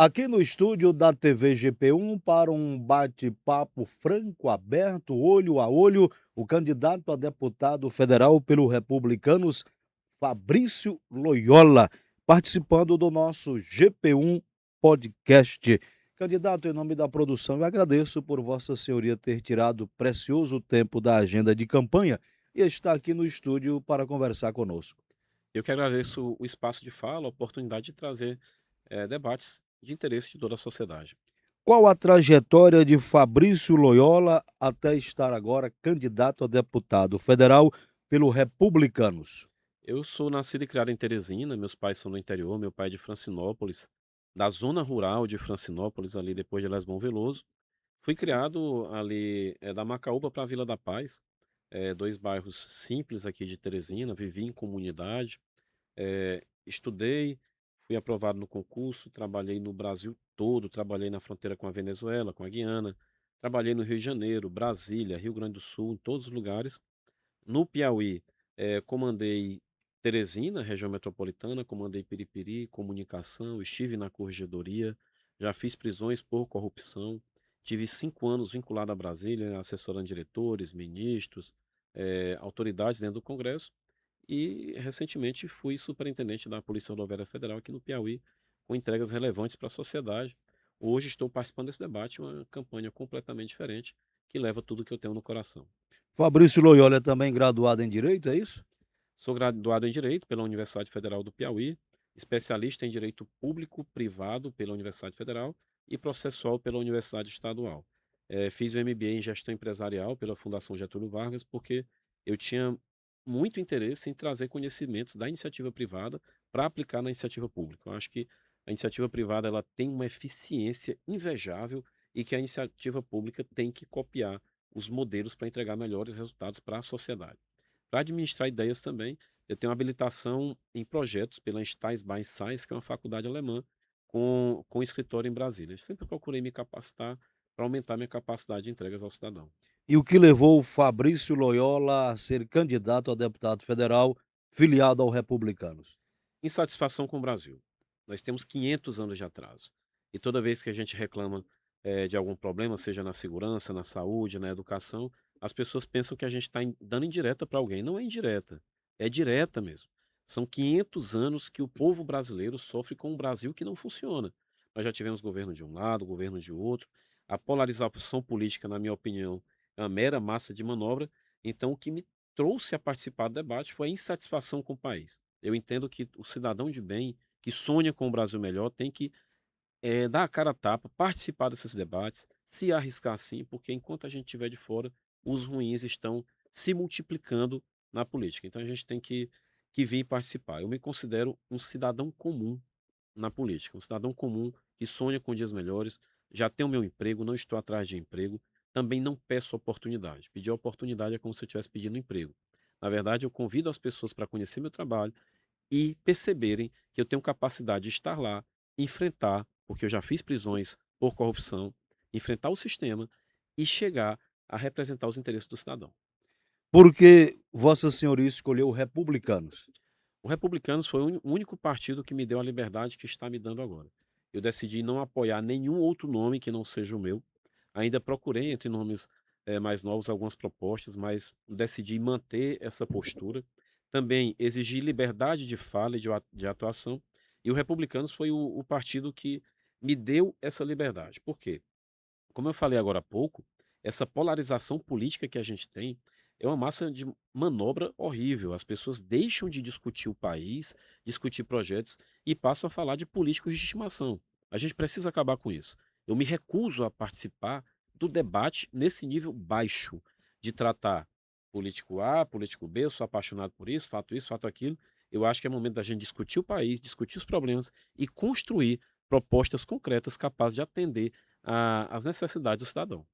Aqui no estúdio da TV GP1 para um bate-papo franco, aberto, olho a olho, o candidato a deputado federal pelo Republicanos, Fabrício Loyola, participando do nosso GP1 podcast. Candidato, em nome da produção, eu agradeço por Vossa Senhoria ter tirado precioso tempo da agenda de campanha e estar aqui no estúdio para conversar conosco. Eu que agradeço o espaço de fala, a oportunidade de trazer, debates de interesse de toda a sociedade. Qual a trajetória de Fabrício Loyola até estar agora candidato a deputado federal pelo Republicanos? Eu sou nascido e criado em Teresina, meus pais são do interior, meu pai é de Francinópolis, da zona rural de Francinópolis, ali depois de Lesbom Veloso. Fui criado ali, da Macaúba para a Vila da Paz, 2 bairros simples aqui de Teresina, vivi em comunidade. Estudei, fui aprovado no concurso, trabalhei no Brasil todo, trabalhei na fronteira com a Venezuela, com a Guiana, trabalhei no Rio de Janeiro, Brasília, Rio Grande do Sul, em todos os lugares. No Piauí, comandei Teresina, região metropolitana, comandei Piripiri, comunicação, estive na corregedoria, já fiz prisões por corrupção, tive 5 anos vinculado a Brasília, assessorando diretores, ministros, autoridades dentro do Congresso, e recentemente fui superintendente da Polícia Rodoviária Federal aqui no Piauí, com entregas relevantes para a sociedade. Hoje estou participando desse debate, uma campanha completamente diferente, que leva tudo que eu tenho no coração. Fabrício Loyola é também graduado em Direito, é isso? Sou graduado em Direito pela Universidade Federal do Piauí, especialista em Direito Público Privado pela Universidade Federal e Processual pela Universidade Estadual. Fiz o MBA em Gestão Empresarial pela Fundação Getúlio Vargas, porque eu tinha muito interesse em trazer conhecimentos da iniciativa privada para aplicar na iniciativa pública. Eu acho que a iniciativa privada ela tem uma eficiência invejável e que a iniciativa pública tem que copiar os modelos para entregar melhores resultados para a sociedade. Para administrar ideias também, eu tenho habilitação em projetos pela Stais by Science, que é uma faculdade alemã, com escritório em Brasília. Eu sempre procurei me capacitar para aumentar minha capacidade de entregas ao cidadão. E o que levou o Fabrício Loyola a ser candidato a deputado federal filiado ao Republicanos? Insatisfação com o Brasil. Nós temos 500 anos de atraso. E toda vez que a gente reclama de algum problema, seja na segurança, na saúde, na educação, as pessoas pensam que a gente está dando indireta para alguém. Não é indireta, é direta mesmo. São 500 anos que o povo brasileiro sofre com um Brasil que não funciona. Nós já tivemos governo de um lado, governo de outro. A polarização política, na minha opinião, é uma mera massa de manobra. Então, o que me trouxe a participar do debate foi a insatisfação com o país. Eu entendo que o cidadão de bem, que sonha com um Brasil melhor, tem que dar a cara a tapa, participar desses debates, se arriscar sim, porque enquanto a gente estiver de fora, os ruins estão se multiplicando na política. Então a gente tem que vir participar. Eu me considero um cidadão comum na política, um cidadão comum que sonha com dias melhores, já tenho meu emprego, não estou atrás de emprego, também não peço oportunidade. Pedir oportunidade é como se eu estivesse pedindo emprego. Na verdade, eu convido as pessoas para conhecer meu trabalho e perceberem que eu tenho capacidade de estar lá, enfrentar, porque eu já fiz prisões por corrupção, enfrentar o sistema e chegar a representar os interesses do cidadão. Porque Vossa Senhoria escolheu o Republicanos. O Republicanos foi o único partido que me deu a liberdade que está me dando agora. Eu decidi não apoiar nenhum outro nome que não seja o meu. Ainda procurei entre nomes mais novos algumas propostas, mas decidi manter essa postura. Também exigi liberdade de fala e de atuação. E o Republicanos foi o partido que me deu essa liberdade. Por quê? Como eu falei agora há pouco, essa polarização política que a gente tem é uma massa de manobra horrível. As pessoas deixam de discutir o país, discutir projetos e passam a falar de políticos de estimação. A gente precisa acabar com isso. Eu me recuso a participar do debate nesse nível baixo de tratar político A, político B, eu sou apaixonado por isso, fato aquilo. Eu acho que é momento da gente discutir o país, discutir os problemas e construir propostas concretas capazes de atender às necessidades do cidadão.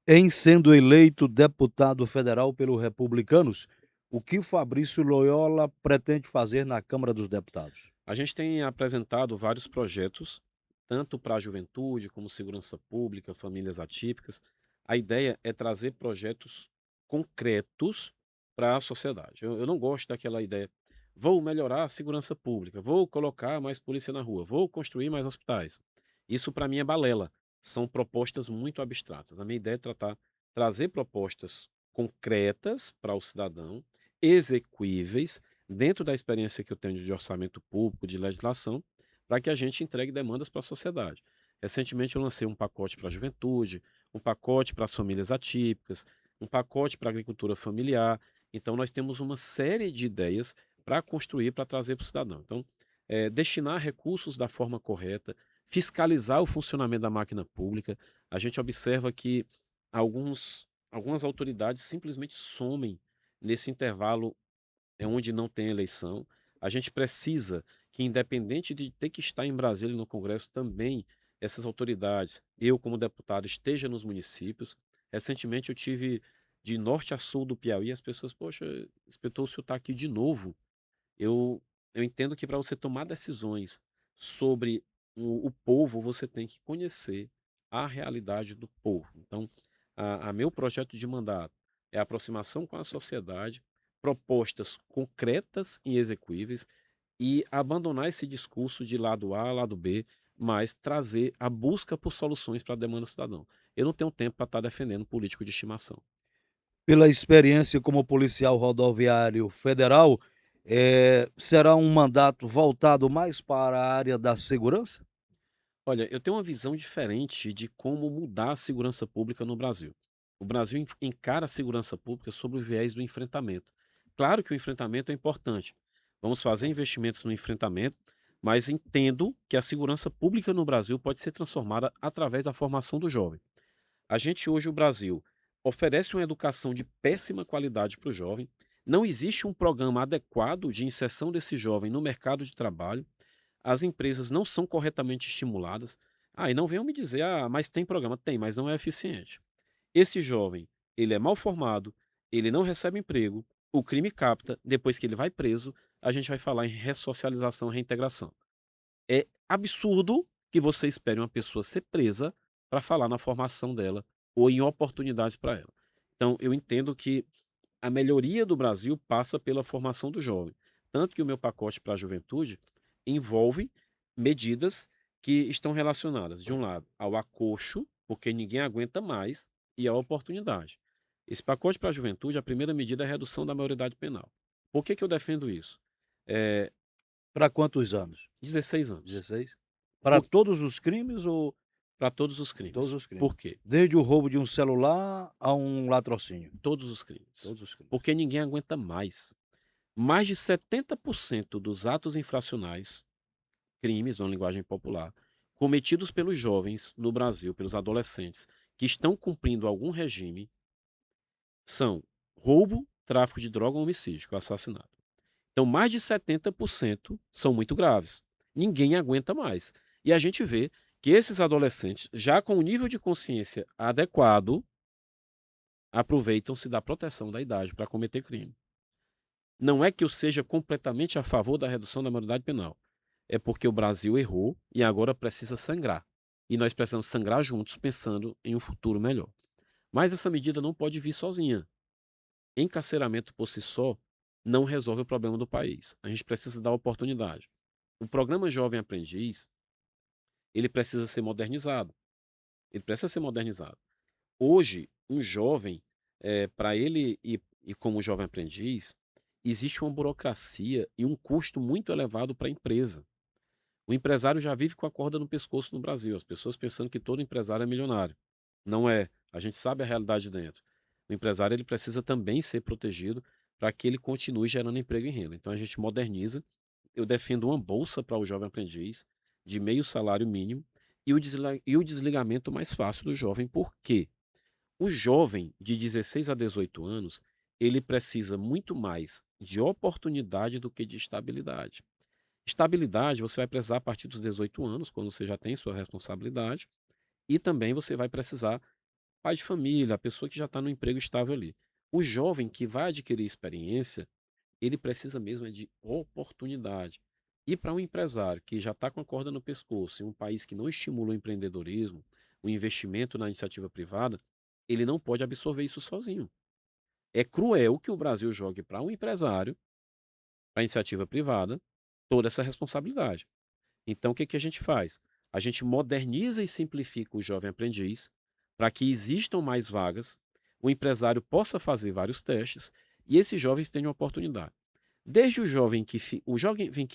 Em sendo eleito deputado federal pelo Republicanos, o que Fabrício Loyola pretende fazer na Câmara dos Deputados? A gente tem apresentado vários projetos, tanto para a juventude, como segurança pública, famílias atípicas. A ideia é trazer projetos concretos para a sociedade. Eu não gosto daquela ideia, vou melhorar a segurança pública, vou colocar mais polícia na rua, vou construir mais hospitais. Isso para mim é balela, são propostas muito abstratas. A minha ideia é trazer propostas concretas para o cidadão, exequíveis, dentro da experiência que eu tenho de orçamento público, de legislação, para que a gente entregue demandas para a sociedade. Recentemente eu lancei um pacote para a juventude, um pacote para as famílias atípicas, um pacote para a agricultura familiar. Então nós temos uma série de ideias para construir, para trazer para o cidadão. Então, destinar recursos da forma correta, fiscalizar o funcionamento da máquina pública. A gente observa que algumas autoridades simplesmente somem nesse intervalo onde não tem eleição. A gente precisa que, independente de ter que estar em Brasília e no Congresso, também essas autoridades, eu como deputado, esteja nos municípios. Recentemente eu tive de norte a sul do Piauí, as pessoas, poxa, inspetor, o senhor está aqui de novo. Eu entendo que para você tomar decisões sobre o povo, você tem que conhecer a realidade do povo. Então, a meu projeto de mandato é a aproximação com a sociedade, propostas concretas e execuíveis e abandonar esse discurso de lado A, lado B, mas trazer a busca por soluções para a demanda do cidadão. Eu não tenho tempo para estar defendendo político de estimação. Pela experiência como policial rodoviário federal, será um mandato voltado mais para a área da segurança? Olha, eu tenho uma visão diferente de como mudar a segurança pública no Brasil. O Brasil encara a segurança pública sob o viés do enfrentamento. Claro que o enfrentamento é importante. Vamos fazer investimentos no enfrentamento, mas entendo que a segurança pública no Brasil pode ser transformada através da formação do jovem. A gente hoje, o Brasil, oferece uma educação de péssima qualidade para o jovem, não existe um programa adequado de inserção desse jovem no mercado de trabalho, as empresas não são corretamente estimuladas. Ah, e não venham me dizer: "Ah, mas tem programa". Tem, mas não é eficiente. Esse jovem, ele é mal formado, ele não recebe emprego, o crime capta, depois que ele vai preso, a gente vai falar em ressocialização, reintegração. É absurdo que você espere uma pessoa ser presa para falar na formação dela ou em oportunidades para ela. Então, eu entendo que a melhoria do Brasil passa pela formação do jovem. Tanto que o meu pacote para a juventude envolve medidas que estão relacionadas, de um lado, ao acolcho, porque ninguém aguenta mais, e à oportunidade. Esse pacote para a juventude, a primeira medida é a redução da maioridade penal. Por que, que eu defendo isso? É, Para quantos anos? 16 anos. 16? Para todos os crimes ou Para todos os todos crimes. os crimes? Por quê? Desde o roubo de um celular a um latrocínio? Todos os crimes. Todos os crimes. Porque ninguém aguenta mais. Mais de 70% dos atos infracionais, crimes, na linguagem popular, cometidos pelos jovens no Brasil, pelos adolescentes, que estão cumprindo algum regime, são roubo, tráfico de droga, homicídio, que é o assassinato. Então, mais de 70% são muito graves. Ninguém aguenta mais. E a gente vê que esses adolescentes, já com o nível de consciência adequado, aproveitam-se da proteção da idade para cometer crime. Não é que eu seja completamente a favor da redução da maioridade penal. É porque o Brasil errou e agora precisa sangrar. E nós precisamos sangrar juntos, pensando em um futuro melhor. Mas essa medida não pode vir sozinha. Encarceramento por si só não resolve o problema do país. A gente precisa dar oportunidade. O programa Jovem Aprendiz, ele precisa ser modernizado. Ele precisa ser modernizado. Hoje, um jovem, para ele ir como jovem aprendiz, existe uma burocracia e um custo muito elevado para a empresa. O empresário já vive com a corda no pescoço no Brasil, as pessoas pensando que todo empresário é milionário. Não é, a gente sabe a realidade dentro. O empresário ele precisa também ser protegido para que ele continue gerando emprego e renda. Então a gente moderniza, eu defendo uma bolsa para o jovem aprendiz de meio salário mínimo e o desligamento mais fácil do jovem, por quê? O jovem de 16 a 18 anos, ele precisa muito mais de oportunidade do que de estabilidade. Estabilidade você vai precisar a partir dos 18 anos, quando você já tem sua responsabilidade, e também você vai precisar pai de família, a pessoa que já está no emprego estável ali. O jovem que vai adquirir experiência, ele precisa mesmo é de oportunidade. E para um empresário que já está com a corda no pescoço, em um país que não estimula o empreendedorismo, o investimento na iniciativa privada, ele não pode absorver isso sozinho. É cruel que o Brasil jogue para um empresário, para a iniciativa privada, toda essa responsabilidade. Então, o que, que a gente faz? A gente moderniza e simplifica o jovem aprendiz para que existam mais vagas, o empresário possa fazer vários testes e esses jovens tenham oportunidade. Desde o jovem que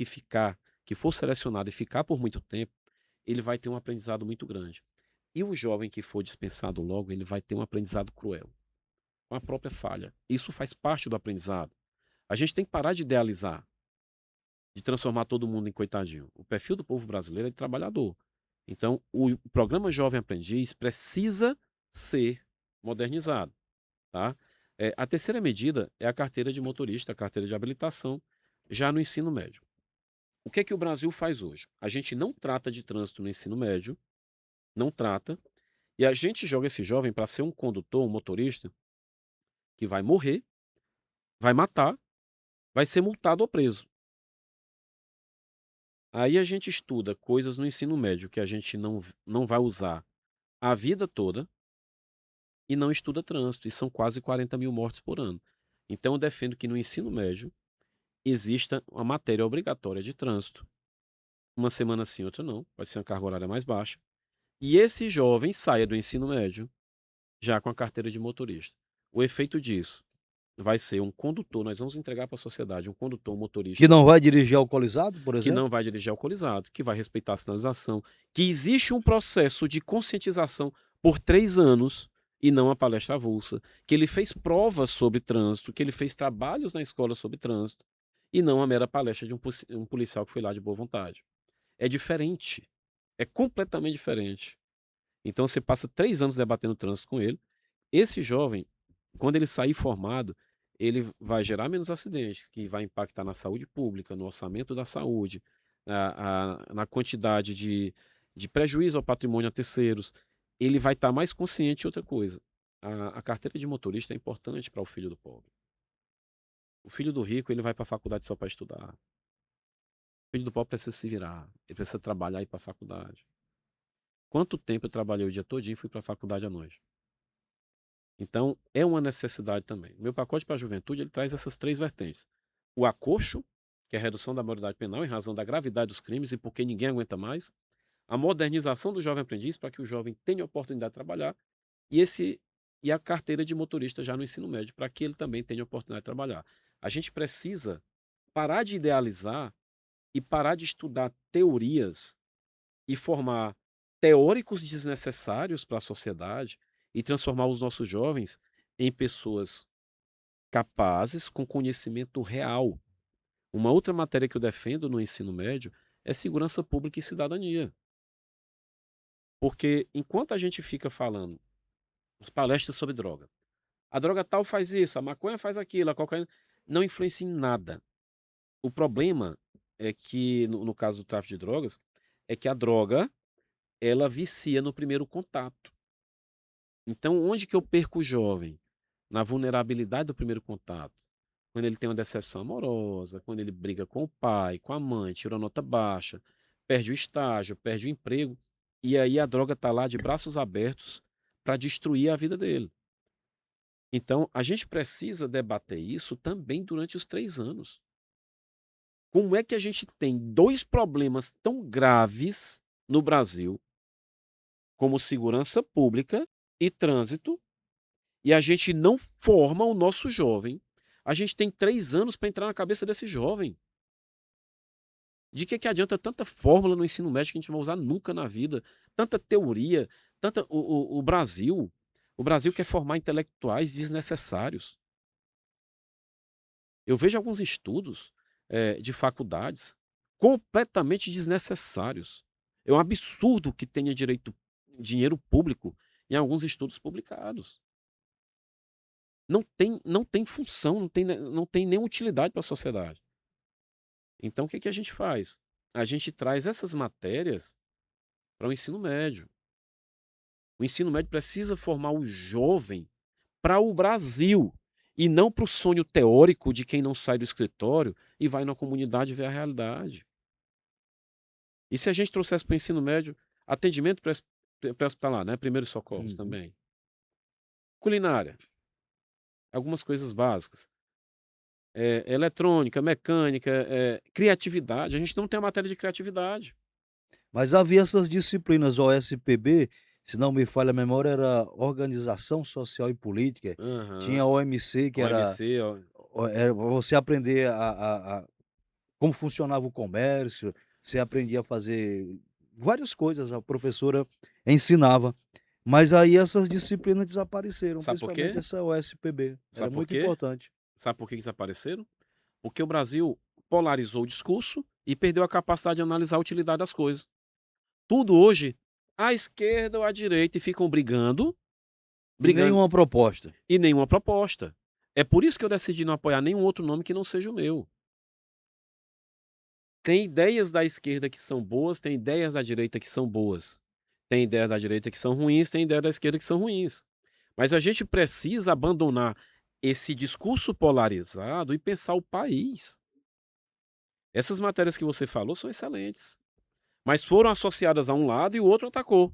ficar, que for selecionado e ficar por muito tempo, ele vai ter um aprendizado muito grande. E o jovem que for dispensado logo, ele vai ter um aprendizado cruel, com a própria falha. Isso faz parte do aprendizado. A gente tem que parar de idealizar, de transformar todo mundo em coitadinho. O perfil do povo brasileiro é de trabalhador. Então, o programa Jovem Aprendiz precisa ser modernizado, tá? A terceira medida é a carteira de motorista, a carteira de habilitação, já no ensino médio. O que é que o Brasil faz hoje? A gente não trata de trânsito no ensino médio, não trata, e a gente joga esse jovem para ser um condutor, um motorista, que vai morrer, vai matar, vai ser multado ou preso. Aí a gente estuda coisas no ensino médio que a gente não vai usar a vida toda e não estuda trânsito, e são quase 40.000 mortes por ano. Então eu defendo que no ensino médio exista uma matéria obrigatória de trânsito, uma semana sim, outra não, vai ser uma carga horária mais baixa, e esse jovem saia do ensino médio já com a carteira de motorista. O efeito disso vai ser um condutor, nós vamos entregar para a sociedade um condutor, um Que motorista não vai dirigir alcoolizado, por que exemplo? não vai dirigir alcoolizado, que vai respeitar a sinalização, que existe um processo de conscientização por 3 anos e não a palestra avulsa, que ele fez provas sobre trânsito, que ele fez trabalhos na escola sobre trânsito e não a mera palestra de um policial que foi lá de boa vontade. É diferente, é completamente diferente. Então você passa 3 anos debatendo trânsito com ele. Esse jovem, quando ele sair formado, ele vai gerar menos acidentes, que vai impactar na saúde pública, no orçamento da saúde, na quantidade de prejuízo ao patrimônio a terceiros. Ele vai estar mais consciente de outra coisa. A carteira de motorista é importante para o filho do pobre. O filho do rico, ele vai para a faculdade só para estudar. O filho do pobre precisa se virar, ele precisa trabalhar e ir para a faculdade. Quanto tempo eu trabalhei o dia todinho e fui para a faculdade à noite? Então, é uma necessidade também. Meu pacote para a juventude, ele traz essas 3 vertentes. O acolcho, que é a redução da maioridade penal em razão da gravidade dos crimes e porque ninguém aguenta mais. A modernização do jovem aprendiz para que o jovem tenha a oportunidade de trabalhar. E, e a carteira de motorista já no ensino médio, para que ele também tenha a oportunidade de trabalhar. A gente precisa parar de idealizar e parar de estudar teorias e formar teóricos desnecessários para a sociedade e transformar os nossos jovens em pessoas capazes com conhecimento real. Uma outra matéria que eu defendo no ensino médio é segurança pública e cidadania. Porque enquanto a gente fica falando as palestras sobre droga, a droga tal faz isso, a maconha faz aquilo, a cocaína não influencia em nada. O problema é que, no caso do tráfico de drogas, é que a droga ela vicia no primeiro contato. Então, onde que eu perco o jovem? Na vulnerabilidade do primeiro contato. Quando ele tem uma decepção amorosa, quando ele briga com o pai, com a mãe, tira uma nota baixa, perde o estágio, perde o emprego, e aí a droga está lá de braços abertos para destruir a vida dele. Então, a gente precisa debater isso também durante os 3 anos. Como é que a gente tem 2 problemas tão graves no Brasil, como segurança pública e trânsito, e a gente não forma o nosso jovem? A gente tem 3 anos para entrar na cabeça desse jovem. De que adianta tanta fórmula no ensino médio que a gente não vai usar nunca na vida, tanta teoria, tanta o Brasil quer formar intelectuais desnecessários. Eu vejo alguns estudos, de faculdades completamente desnecessários. É um absurdo que tenha dinheiro público em alguns estudos publicados. Não tem função, não tem nenhuma utilidade para a sociedade. Então o que que a gente faz? A gente traz essas matérias para o ensino médio. O ensino médio precisa formar o jovem para o Brasil e não para o sonho teórico de quem não sai do escritório e vai na comunidade ver a realidade. E se a gente trouxesse para o ensino médio atendimento pré-hospitalar, né? Primeiros socorros Uhum. também. Culinária, algumas coisas básicas. Eletrônica, mecânica, criatividade. A gente não tem a matéria de criatividade. Mas havia essas disciplinas, OSPB, se não me falha a memória, era Organização Social e Política, tinha Aham. OMC, que era OMC, ó. você aprender a como funcionava o comércio, você aprendia a fazer várias coisas, a professora ensinava. Mas aí essas disciplinas desapareceram, Sabe por principalmente quê? essa OSPB, era Sabe por muito quê? importante. Sabe por que que desapareceram? Porque o Brasil polarizou o discurso e perdeu a capacidade de analisar a utilidade das coisas. Tudo hoje, à esquerda ou à direita, e ficam brigando, E brigando, nenhuma proposta. e nenhuma proposta. É por isso que eu decidi não apoiar nenhum outro nome que não seja o meu. Tem ideias da esquerda que são boas, tem ideias da direita que são boas. Tem ideias da direita que são ruins, tem ideias da esquerda que são ruins. Mas a gente precisa abandonar esse discurso polarizado e pensar o país. Essas matérias que você falou são excelentes, mas foram associadas a um lado e o outro atacou.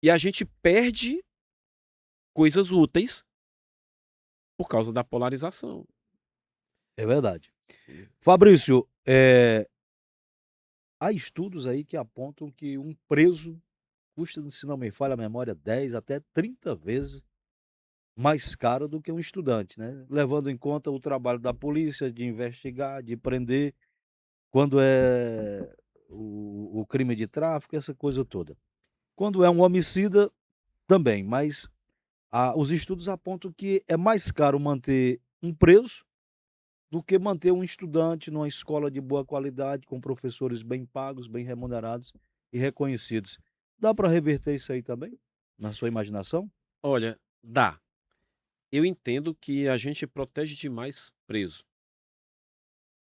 E a gente perde coisas úteis por causa da polarização. É verdade. Fabrício, há estudos aí que apontam que um preso custa, se não me falha a memória, 10 até 30 vezes mais caro do que um estudante, né, levando em conta o trabalho da polícia de investigar, de prender, quando é o crime de tráfico, essa coisa toda. Quando é um homicida, também, mas os estudos apontam que é mais caro manter um preso do que manter um estudante numa escola de boa qualidade, com professores bem pagos, bem remunerados e reconhecidos. Dá para reverter isso aí também, na sua imaginação? Olha, dá. Eu entendo que a gente protege demais preso.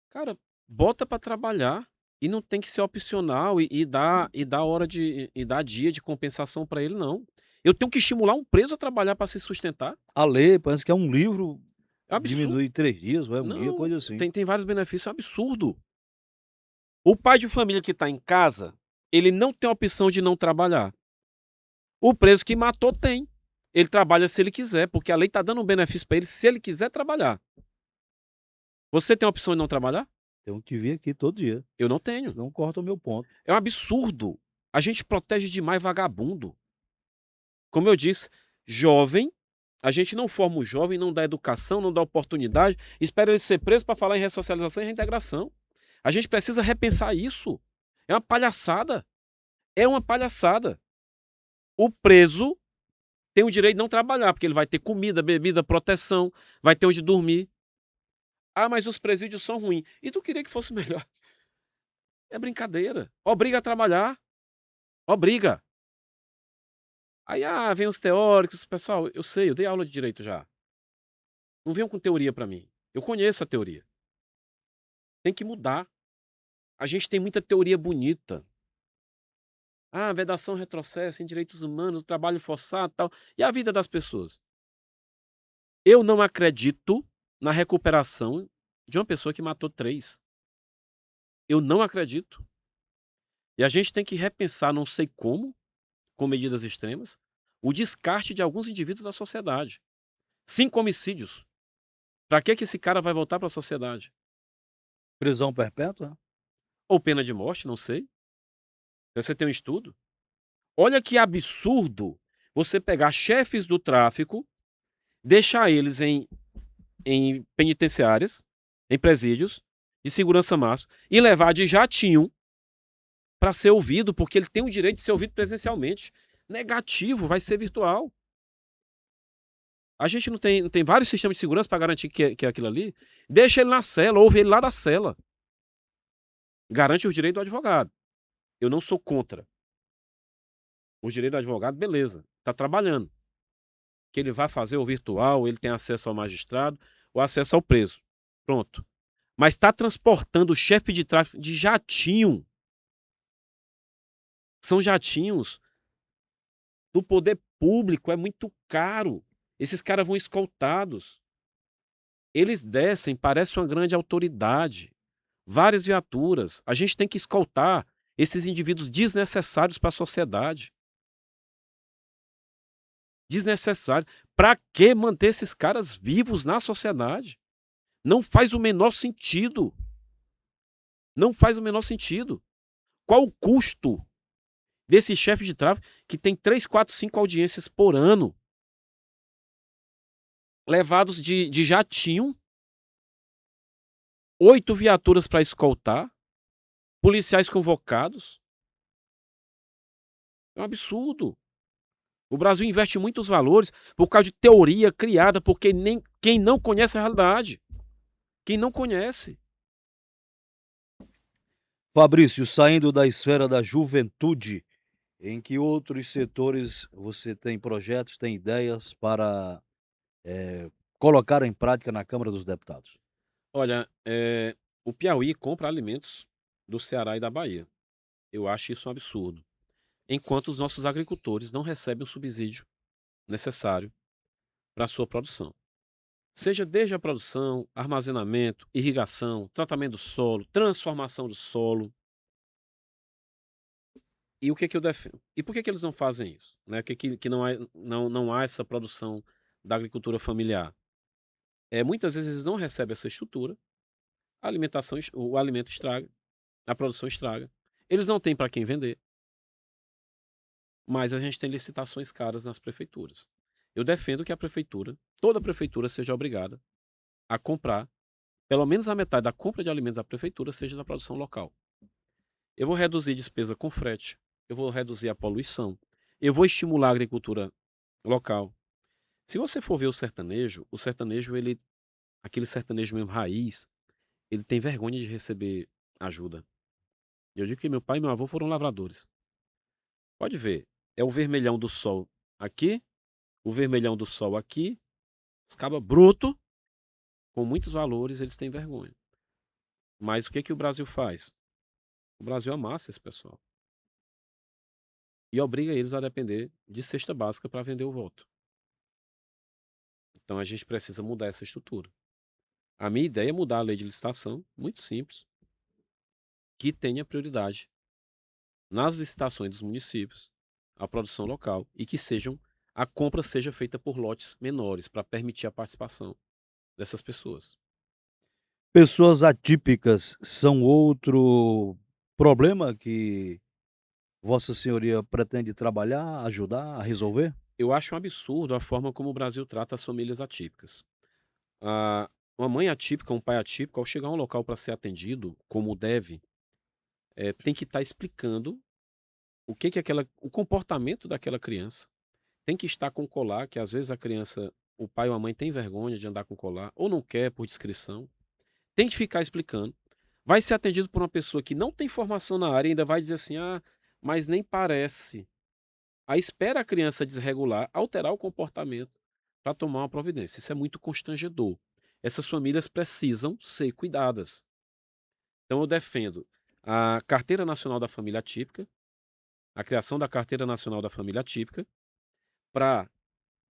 Cara, bota pra trabalhar e não tem que ser opcional e dar hora e dar dia de compensação pra ele não. Eu tenho que estimular um preso a trabalhar pra se sustentar? A lei parece que é um livro, É um absurdo. diminui 3 dias ou é um dia, Não, coisa assim. tem vários benefícios, é um absurdo. O pai de família que está em casa, ele não tem a opção de não trabalhar. O preso que matou tem. Ele trabalha se ele quiser, porque a lei está dando um benefício para ele se ele quiser trabalhar. Você tem a opção de não trabalhar? Tenho que vir aqui todo dia, Eu não tenho. senão corta o meu ponto. É um absurdo. A gente protege demais vagabundo. Como eu disse, jovem, a gente não forma o jovem, não dá educação, não dá oportunidade, espera ele ser preso para falar em ressocialização e reintegração. A gente precisa repensar isso. É uma palhaçada. É uma palhaçada. O preso tem o direito de não trabalhar, porque ele vai ter comida, bebida, proteção, vai ter onde dormir. Ah, mas os presídios são ruins. E tu queria que fosse melhor. É brincadeira. Obriga a trabalhar. Obriga. Aí, vem os teóricos. Pessoal, eu sei, eu dei aula de direito já. Não venham com teoria pra mim. Eu conheço a teoria. Tem que mudar. A gente tem muita teoria bonita. Vedação, retrocesso em direitos humanos, trabalho forçado e tal. E a vida das pessoas? Eu não acredito na recuperação de uma pessoa que matou 3. Eu não acredito. E a gente tem que repensar, não sei como, com medidas extremas, o descarte de alguns indivíduos da sociedade. 5 homicídios. Para que esse cara vai voltar para a sociedade? Prisão perpétua? Ou pena de morte, não sei. Você tem um estudo? Olha que absurdo você pegar chefes do tráfico, deixar eles em penitenciárias, em presídios de segurança máxima e levar de jatinho para ser ouvido, porque ele tem o direito de ser ouvido presencialmente. Negativo, vai ser virtual. A gente não tem vários sistemas de segurança para garantir que é aquilo ali? Deixa ele na cela, ouve ele lá da cela. Garante o direito do advogado. Eu não sou contra. O direito do advogado, beleza, está trabalhando. Que ele vai fazer o virtual, ele tem acesso ao magistrado, ou acesso ao preso. Pronto. Mas está transportando o chefe de tráfico de jatinho. São jatinhos do poder público, é muito caro. Esses caras vão escoltados. Eles descem, parece uma grande autoridade. Várias viaturas. A gente tem que escoltar esses indivíduos desnecessários para a sociedade. Desnecessário. Para que manter esses caras vivos na sociedade? Não faz o menor sentido. Não faz o menor sentido. Qual o custo desse chefe de tráfego que tem 3, 4, 5 audiências por ano, levados de jatinho, 8 viaturas para escoltar, policiais convocados? É um absurdo. O Brasil investe muitos valores por causa de teoria criada por quem não conhece a realidade. Quem não conhece. Fabrício, saindo da esfera da juventude, em que outros setores você tem projetos, tem ideias para, colocar em prática na Câmara dos Deputados? Olha, o Piauí compra alimentos do Ceará e da Bahia. Eu acho isso um absurdo. Enquanto os nossos agricultores não recebem o subsídio necessário para a sua produção. Seja desde a produção, armazenamento, irrigação, tratamento do solo, transformação do solo. E o que que eu defendo? E por que que eles não fazem isso? Né? Que não há essa produção da agricultura familiar? Muitas vezes eles não recebem essa estrutura, a alimentação, o alimento estraga, a produção estraga. Eles não têm para quem vender, mas a gente tem licitações caras nas prefeituras. Eu defendo que a prefeitura, toda prefeitura, seja obrigada a comprar, pelo menos a metade da compra de alimentos da prefeitura seja da produção local. Eu vou reduzir despesa com frete, eu vou reduzir a poluição, eu vou estimular a agricultura local. Se você for ver o sertanejo, ele, aquele sertanejo mesmo raiz, ele tem vergonha de receber ajuda. Eu digo que meu pai e meu avô foram lavradores. Pode ver, é o vermelhão do sol aqui, o vermelhão do sol aqui, os cabas bruto, com muitos valores, eles têm vergonha. Mas o que que o Brasil faz? O Brasil amassa esse pessoal e obriga eles a depender de cesta básica para vender o voto. Então a gente precisa mudar essa estrutura. A minha ideia é mudar a lei de licitação, muito simples, que tenha prioridade nas licitações dos municípios, a produção local e que a compra seja feita por lotes menores para permitir a participação dessas pessoas. Pessoas atípicas são outro problema que Vossa Senhoria pretende trabalhar, ajudar a resolver? Eu acho um absurdo a forma como o Brasil trata as famílias atípicas. Ah, uma mãe atípica, um pai atípico, ao chegar a um local para ser atendido, como deve, tem que estar explicando o comportamento daquela criança. Tem que estar com colar, que às vezes a criança, o pai ou a mãe tem vergonha de andar com colar, ou não quer por discrição. Tem que ficar explicando. Vai ser atendido por uma pessoa que não tem formação na área e ainda vai dizer assim: ah, mas nem parece. Aí espera a criança desregular, alterar o comportamento para tomar uma providência. Isso é muito constrangedor. Essas famílias precisam ser cuidadas. Então eu defendo a Carteira Nacional da Família Atípica, a criação da Carteira Nacional da Família Atípica, para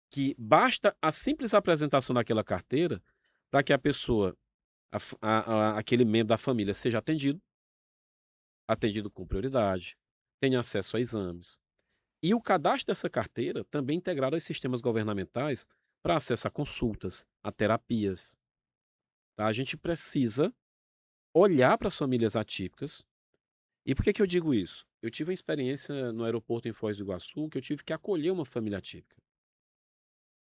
que basta a simples apresentação daquela carteira para que a pessoa, aquele membro da família seja atendido com prioridade, tenha acesso a exames. E o cadastro dessa carteira também integrado aos sistemas governamentais para acesso a consultas, a terapias. Tá? A gente precisa olhar para as famílias atípicas. E por que que eu digo isso? Eu tive uma experiência no aeroporto em Foz do Iguaçu que eu tive que acolher uma família atípica.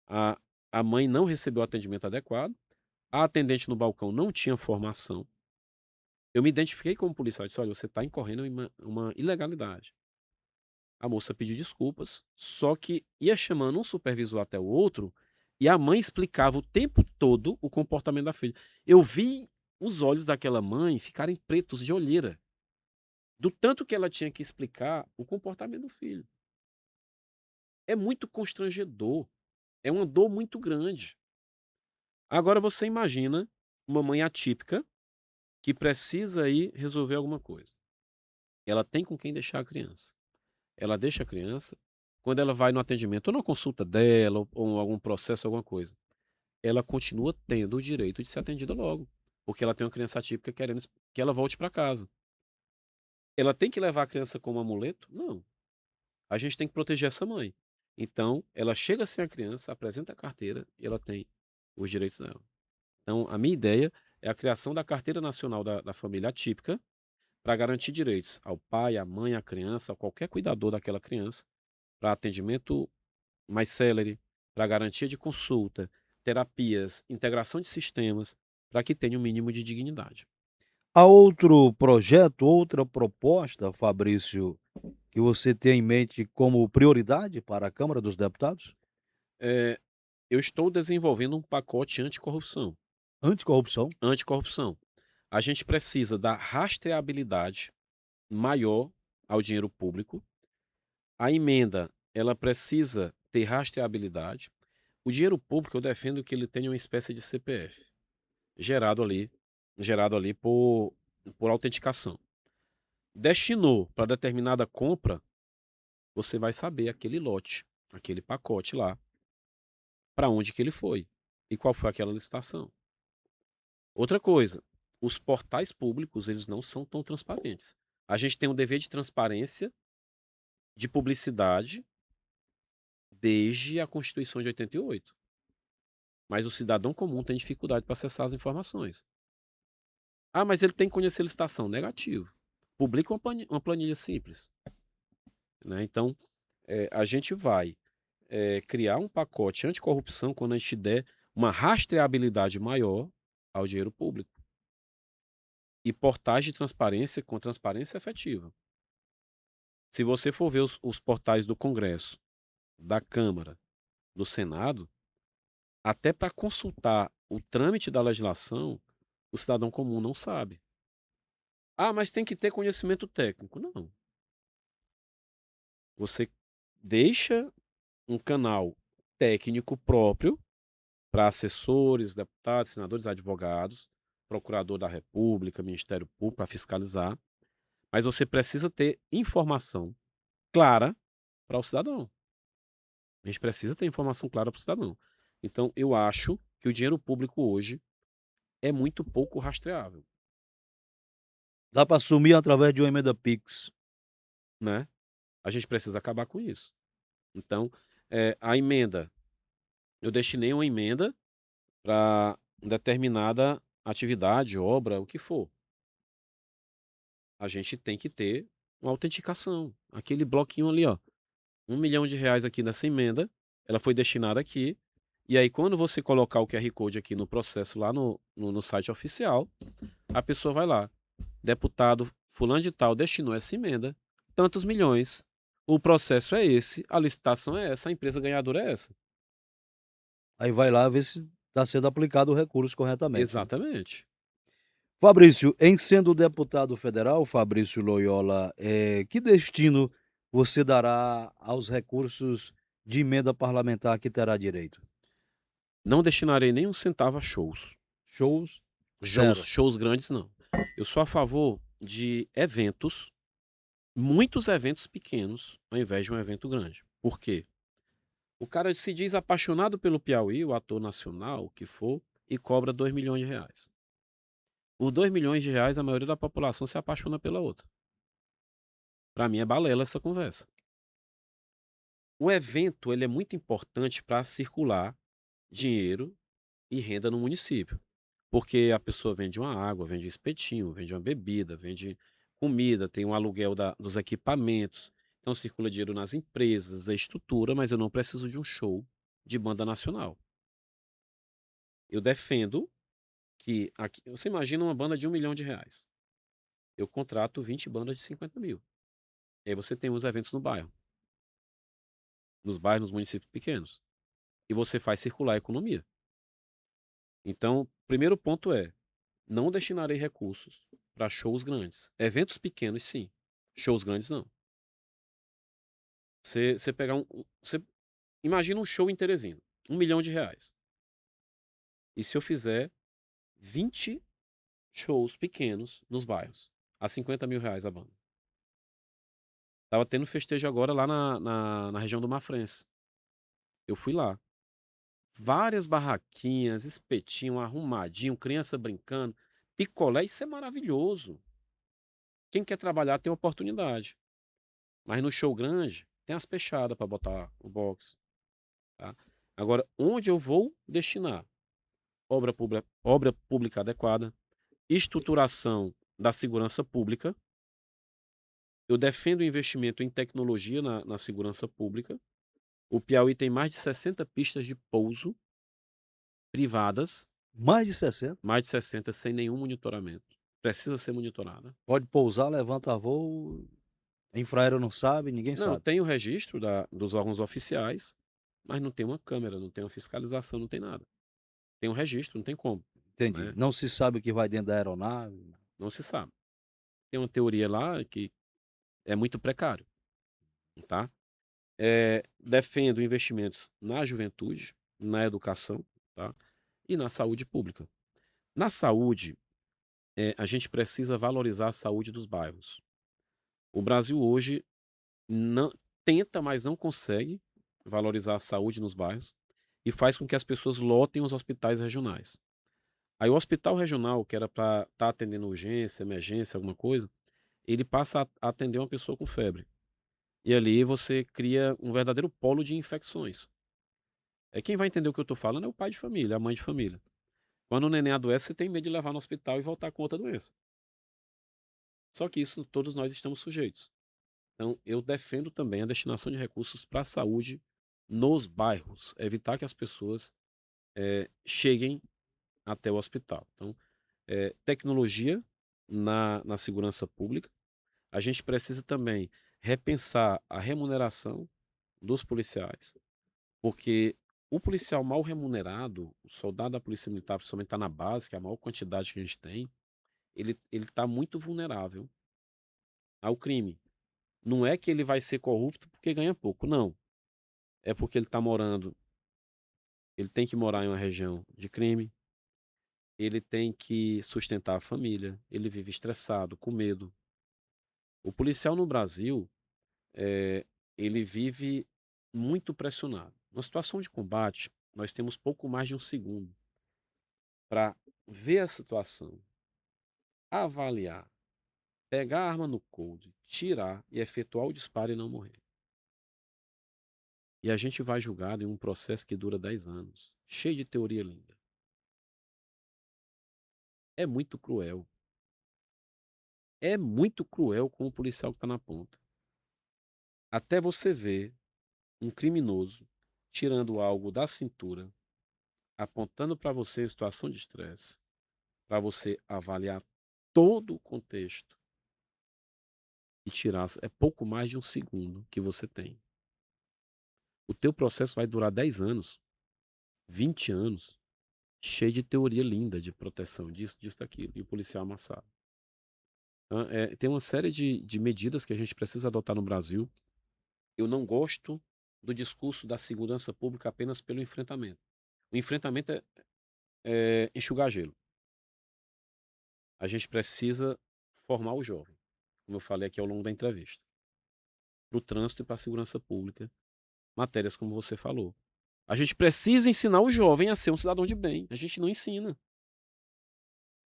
A, a mãe não recebeu o atendimento adequado, a atendente no balcão não tinha formação. Eu me identifiquei como policial e disse: olha, você está incorrendo em uma ilegalidade. A moça pediu desculpas, só que ia chamando um supervisor até o outro e a mãe explicava o tempo todo o comportamento da filha. Eu vi os olhos daquela mãe ficarem pretos de olheira, do tanto que ela tinha que explicar o comportamento do filho. É muito constrangedor, é uma dor muito grande. Agora você imagina uma mãe atípica que precisa ir resolver alguma coisa. Ela tem com quem deixar a criança. Ela deixa a criança, quando ela vai no atendimento, ou na consulta dela, ou algum processo, alguma coisa, ela continua tendo o direito de ser atendida logo, porque ela tem uma criança atípica querendo que ela volte para casa. Ela tem que levar a criança como amuleto? Não. A gente tem que proteger essa mãe. Então, ela chega sem a criança, apresenta a carteira e ela tem os direitos dela. Então, a minha ideia é a criação da Carteira Nacional da Família Atípica, para garantir direitos ao pai, à mãe, à criança, a qualquer cuidador daquela criança, para atendimento mais célere, para garantia de consulta, terapias, integração de sistemas, para que tenha um mínimo de dignidade. Há outro projeto, outra proposta, Fabrício, que você tem em mente como prioridade para a Câmara dos Deputados? Eh, eu estou desenvolvendo um pacote anticorrupção. Anticorrupção? Anticorrupção. A gente precisa dar rastreabilidade maior ao dinheiro público. A emenda, ela precisa ter rastreabilidade. O dinheiro público, eu defendo que ele tenha uma espécie de CPF, gerado ali gerado ali por autenticação. Destinou para determinada compra, você vai saber aquele lote, aquele pacote lá, para onde que ele foi e qual foi aquela licitação. Outra coisa, os portais públicos, eles não são tão transparentes. A gente tem um dever de transparência, de publicidade, desde a Constituição de 88. Mas o cidadão comum tem dificuldade para acessar as informações. Ah, mas ele tem que conhecer a licitação. Negativo. Publica uma planilha simples. Né? Então, a gente vai criar um pacote anticorrupção quando a gente der uma rastreabilidade maior ao dinheiro público. E portais de transparência com transparência efetiva. Se você for ver os portais do Congresso, da Câmara, do Senado, até para consultar o trâmite da legislação, o cidadão comum não sabe. Ah, mas tem que ter conhecimento técnico. Não. Você deixa um canal técnico próprio para assessores, deputados, senadores, advogados, procurador da República, Ministério Público, para fiscalizar. Mas você precisa ter informação clara para o cidadão. A gente precisa ter informação clara para o cidadão. Então, eu acho que o dinheiro público hoje é muito pouco rastreável, Dá para assumir através de uma emenda Pix. né? A gente precisa acabar com isso. Então, a emenda, eu destinei uma emenda para determinada atividade, obra, o que for. A gente tem que ter uma autenticação. Aquele bloquinho ali, ó, R$ 1 milhão aqui nessa emenda, ela foi destinada aqui. E aí, quando você colocar o QR Code aqui no processo, lá no site oficial, a pessoa vai lá. Deputado fulano de tal destinou essa emenda, tantos milhões. O processo é esse, a licitação é essa, a empresa ganhadora é essa. Aí vai lá ver se está sendo aplicado o recurso corretamente, né? Exatamente. Fabrício, em sendo deputado federal, Fabrício Loyola, que destino você dará aos recursos de emenda parlamentar que terá direito? Não destinarei nem um centavo a shows. Shows? Shows, Zero. shows grandes, não. Eu sou a favor de eventos, muitos eventos pequenos, ao invés de um evento grande. Por quê? O cara se diz apaixonado pelo Piauí, o ator nacional, o que for, e cobra R$ 2 milhões. Por R$ 2 milhões, a maioria da população se apaixona pela outra. Para mim é balela essa conversa. O evento ele é muito importante para circular dinheiro e renda no município. Porque a pessoa vende uma água, vende um espetinho, vende uma bebida, vende comida, tem um aluguel dos equipamentos. Então circula dinheiro nas empresas, a estrutura, mas eu não preciso de um show de banda nacional. Eu defendo que aqui, você imagina uma banda de R$ 1 milhão. Eu contrato 20 bandas de 50 mil. E aí você tem os eventos no bairro, nos bairros, nos municípios pequenos. E você faz circular a economia. Então, primeiro ponto é, não destinarei recursos para shows grandes. Eventos pequenos, sim. Shows grandes, não. Você pegar você imagina um show em Teresina, R$ 1 milhão. E se eu fizer 20 shows pequenos nos bairros, a R$ 50 mil a banda. Tava tendo festejo agora lá na região do Mafrense. Eu fui lá. Várias barraquinhas, espetinho, arrumadinho, criança brincando, picolé, isso é maravilhoso. Quem quer trabalhar tem oportunidade. Mas no show grande, tem as pechadas para botar o box, tá? Agora, onde eu vou destinar? Obra pública adequada, estruturação da segurança pública, Eu defendo o investimento em tecnologia na segurança pública. O Piauí tem mais de 60 pistas de pouso privadas, Mais de 60. mais de 60 sem nenhum monitoramento. Precisa ser monitorada. Pode pousar, levanta voo, infraero não sabe, ninguém Não, sabe. tem o registro dos órgãos oficiais, mas não tem uma câmera, não tem uma fiscalização, não tem nada. Tem um registro, não tem como, Entendi. né? Não se sabe o que vai dentro da aeronave. Não se sabe. Tem uma teoria lá que é muito precário, tá? Defendo investimentos na juventude, na educação, tá? E na saúde pública. Na saúde, a gente precisa valorizar a saúde dos bairros. O Brasil hoje não tenta, mas não consegue valorizar a saúde nos bairros e faz com que as pessoas lotem os hospitais regionais. Aí o hospital regional, que era para estar atendendo urgência, emergência, alguma coisa, ele passa a atender uma pessoa com febre. E ali você cria um verdadeiro polo de infecções. Quem vai entender o que eu estou falando é o pai de família, a mãe de família. Quando o neném adoece, você tem medo de levar no hospital e voltar com outra doença. Só que isso todos nós estamos sujeitos. Então, eu defendo também a destinação de recursos para a saúde nos bairros, evitar que as pessoas cheguem até o hospital. Então, tecnologia na segurança pública. A gente precisa também repensar a remuneração dos policiais, porque o policial mal remunerado, o soldado da Polícia Militar, principalmente está na base, que é a maior quantidade que a gente tem, ele está muito vulnerável ao crime. Não é que ele vai ser corrupto porque ganha pouco, não. É porque ele tem que morar em uma região de crime, ele tem que sustentar a família, ele vive estressado, com medo. O policial no Brasil, eh, ele vive muito pressionado. Na situação de combate, nós temos pouco mais de um segundo para ver a situação, avaliar, pegar a arma no coldre, tirar e efetuar o disparo e não morrer. E a gente vai julgado em um processo que dura 10 anos, cheio de teoria linda. É muito cruel. É muito cruel com o policial que está na ponta. Até você ver um criminoso tirando algo da cintura, apontando para você em situação de estresse, para você avaliar todo o contexto e tirar, é pouco mais de um segundo que você tem. O teu processo vai durar 10 anos, 20 anos, cheio de teoria linda de proteção, disso, disso, daquilo, e o policial amassado. Então, tem uma série de medidas que a gente precisa adotar no Brasil. Eu não gosto do discurso da segurança pública apenas pelo enfrentamento. O enfrentamento é enxugar gelo. A gente precisa formar o jovem, como eu falei aqui ao longo da entrevista, para o trânsito e para a segurança pública, matérias como você falou. A gente precisa ensinar o jovem a ser um cidadão de bem. A gente não ensina.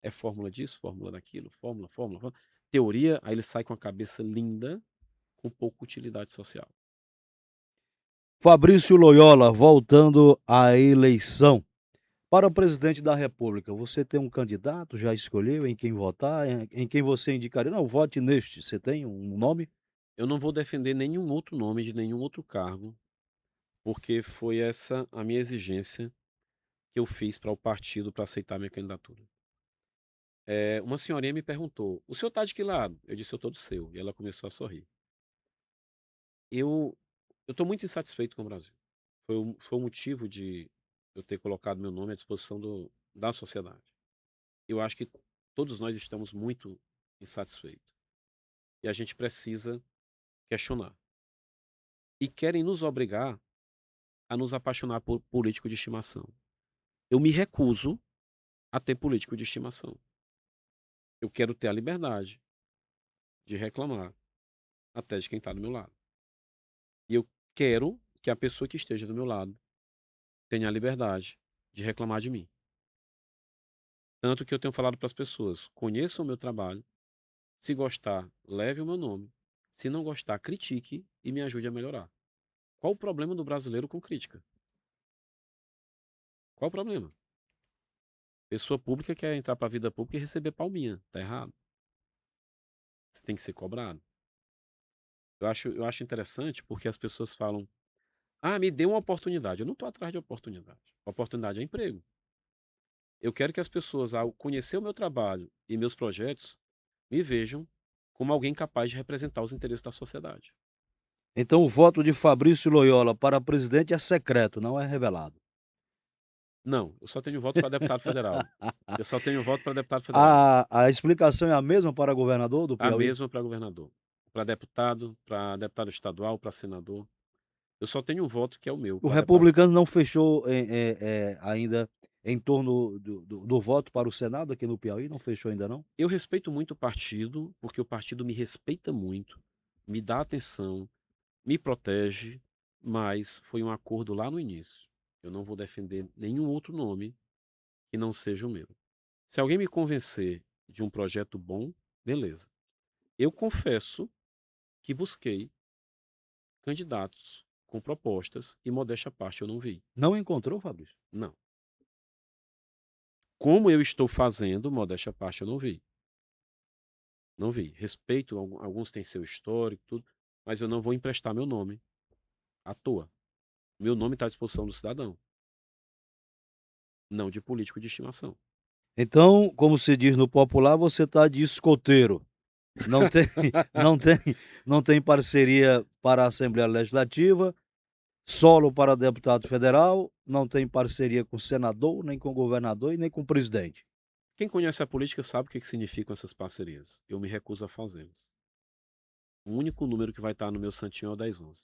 É fórmula disso, fórmula daquilo, fórmula, fórmula, fórmula. Teoria, aí ele sai com a cabeça linda, com pouca utilidade social. Fabrício Loyola, voltando à eleição. Para o presidente da República, você tem um candidato, já escolheu em quem votar, em quem você indicaria? Não, vote neste. Você tem um nome? Eu não vou defender nenhum outro nome de nenhum outro cargo, porque foi essa a minha exigência que eu fiz para o partido para aceitar minha candidatura. Uma senhorinha me perguntou: o senhor está de que lado? Eu disse: eu estou do seu. E ela começou a sorrir. Eu estou muito insatisfeito com o Brasil. Foi o motivo de eu ter colocado meu nome à disposição da sociedade. Eu acho que todos nós estamos muito insatisfeitos. E a gente precisa questionar. E querem nos obrigar a nos apaixonar por político de estimação. Eu me recuso a ter político de estimação. Eu quero ter a liberdade de reclamar até de quem está do meu lado. E eu quero que a pessoa que esteja do meu lado tenha a liberdade de reclamar de mim. Tanto que eu tenho falado para as pessoas: conheçam o meu trabalho, se gostar, leve o meu nome, se não gostar, critique e me ajude a melhorar. Qual o problema do brasileiro com crítica? Qual o problema? Pessoa pública quer entrar para a vida pública e receber palminha. Tá errado. Você tem que ser cobrado. Eu acho interessante porque as pessoas falam: "Ah, me dê uma oportunidade", eu não estou atrás de oportunidade, oportunidade é emprego. Eu quero que as pessoas, ao conhecer o meu trabalho e meus projetos, me vejam como alguém capaz de representar os interesses da sociedade. Então o voto de Fabrício Loyola para presidente é secreto, não é revelado. Não, eu só tenho voto para deputado federal. Eu só tenho voto para deputado federal. A explicação é a mesma para governador do A Piauí? mesma para governador, para deputado estadual, para senador. Eu só tenho um voto que é o meu, O para deputado. republicano não fechou, ainda em torno do voto para o Senado aqui no Piauí, não fechou ainda não? Eu respeito muito o partido, porque o partido me respeita muito, me dá atenção, me protege, mas foi um acordo lá no início. Eu não vou defender nenhum outro nome que não seja o meu. Se alguém me convencer de um projeto bom, beleza. Eu confesso que busquei candidatos com propostas e, modéstia à parte, eu não vi. Não encontrou, Fabrício? Não. Como eu estou fazendo, modéstia à parte, eu não vi. Não vi. Respeito, alguns têm seu histórico, tudo, mas eu não vou emprestar meu nome à toa. Meu nome está à disposição do cidadão, não de político de estimação. Então, como se diz no popular, você está de escoteiro. Não tem não tem não tem parceria para a Assembleia Legislativa, solo para deputado federal, não tem parceria com senador, nem com governador e nem com presidente. Quem conhece a política sabe o que significam essas parcerias. Eu me recuso a fazê-las. O único número que vai estar no meu santinho é o 1011.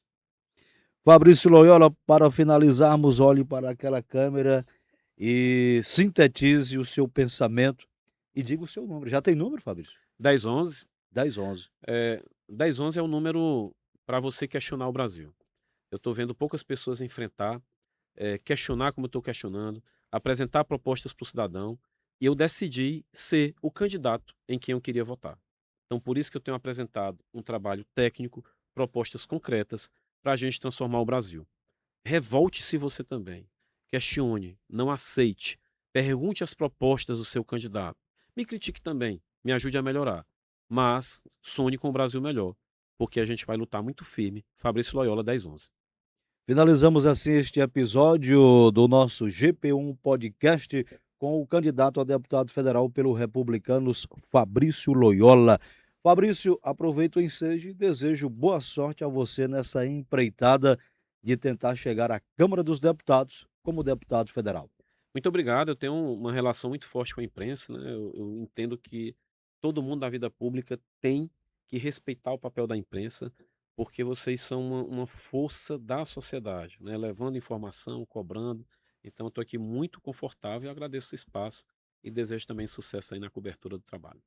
Fabrício Loyola, para finalizarmos, olhe para aquela câmera e sintetize o seu pensamento e diga o seu número. Já tem número, Fabrício? 1011, 1011. 1011 é o número para você questionar o Brasil. Eu estou vendo poucas pessoas enfrentar, questionar como eu estou questionando, apresentar propostas para o cidadão, e eu decidi ser o candidato em quem eu queria votar. Então, por isso que eu tenho apresentado um trabalho técnico, propostas concretas para a gente transformar o Brasil. Revolte-se você também. Questione, não aceite. Pergunte as propostas do seu candidato. Me critique também, me ajude a melhorar. Mas sonhe com o Brasil melhor, porque a gente vai lutar muito firme. Fabrício Loyola 1011. Finalizamos assim este episódio do nosso GP1 Podcast com o candidato a deputado federal pelo Republicanos, Fabrício Loyola. Fabrício, aproveito o ensejo e desejo boa sorte a você nessa empreitada de tentar chegar à Câmara dos Deputados como deputado federal. Muito obrigado. Eu tenho uma relação muito forte com a imprensa, né? Eu entendo que todo mundo da vida pública tem que respeitar o papel da imprensa, porque vocês são uma força da sociedade, né? Levando informação, cobrando. Então, eu estou aqui muito confortável e agradeço o espaço e desejo também sucesso aí na cobertura do trabalho.